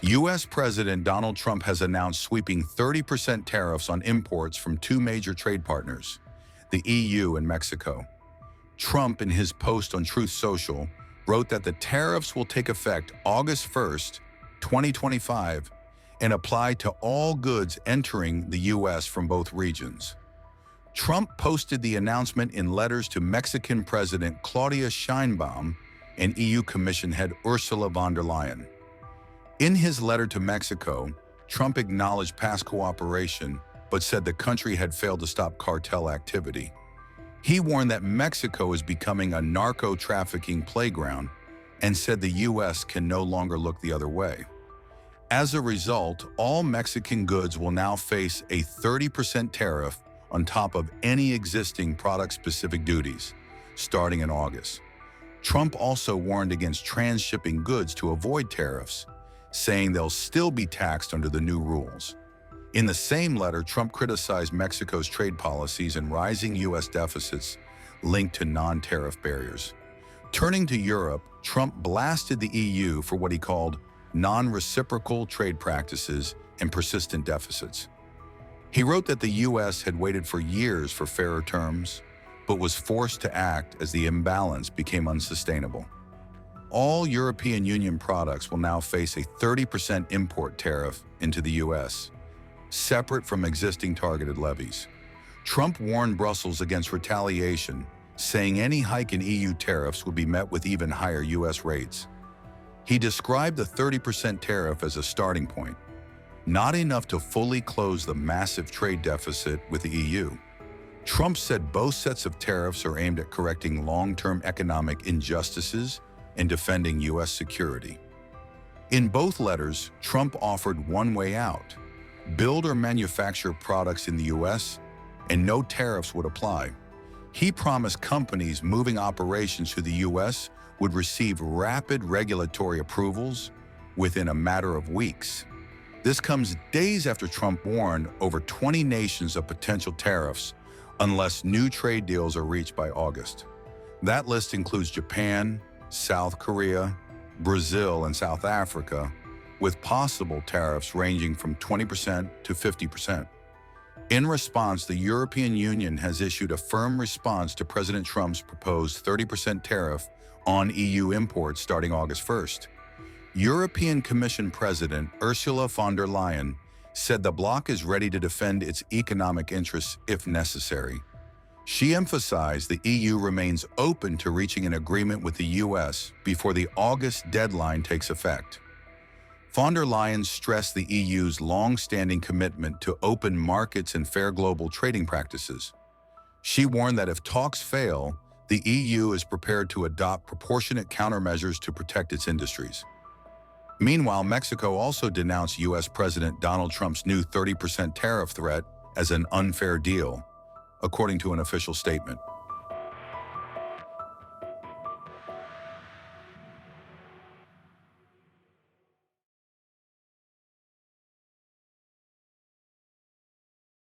U.S. President Donald Trump has announced sweeping 30% tariffs on imports from two major trade partners, the EU and Mexico. Trump, in his post on Truth Social, wrote that the tariffs will take effect August 1st, 2025, and apply to all goods entering the U.S. from both regions. Trump posted the announcement in letters to Mexican President Claudia Sheinbaum and EU Commission head Ursula von der Leyen. In his letter to Mexico, Trump acknowledged past cooperation, but said the country had failed to stop cartel activity. He warned that Mexico is becoming a narco-trafficking playground and said the U.S. can no longer look the other way. As a result, all Mexican goods will now face a 30% tariff on top of any existing product-specific duties, starting in August. Trump also warned against transshipping goods to avoid tariffs, saying they'll still be taxed under the new rules. In the same letter, Trump criticized Mexico's trade policies and rising U.S. deficits linked to non-tariff barriers. Turning to Europe, Trump blasted the EU for what he called non-reciprocal trade practices and persistent deficits. He wrote that the U.S. had waited for years for fairer terms, but was forced to act as the imbalance became unsustainable. All European Union products will now face a 30% import tariff into the U.S., separate from existing targeted levies. Trump warned Brussels against retaliation, saying any hike in EU tariffs would be met with even higher U.S. rates. He described the 30% tariff as a starting point, not enough to fully close the massive trade deficit with the EU. Trump said both sets of tariffs are aimed at correcting long-term economic injustices and defending U.S. security. In both letters, Trump offered one way out: build or manufacture products in the U.S., and no tariffs would apply. He promised companies moving operations to the U.S. would receive rapid regulatory approvals within a matter of weeks. This comes days after Trump warned over 20 nations of potential tariffs unless new trade deals are reached by August. That list includes Japan, South Korea, Brazil, and South Africa, with possible tariffs ranging from 20% to 50%. In response, the European Union has issued a firm response to President Trump's proposed 30% tariff on EU imports starting August 1st. European Commission President Ursula von der Leyen said the bloc is ready to defend its economic interests if necessary. She emphasized the EU remains open to reaching an agreement with the U.S. before the August deadline takes effect. Von der Leyen stressed the EU's long-standing commitment to open markets and fair global trading practices. She warned that if talks fail, the EU is prepared to adopt proportionate countermeasures to protect its industries. Meanwhile, Mexico also denounced U.S. President Donald Trump's new 30% tariff threat as an unfair deal, according to an official statement.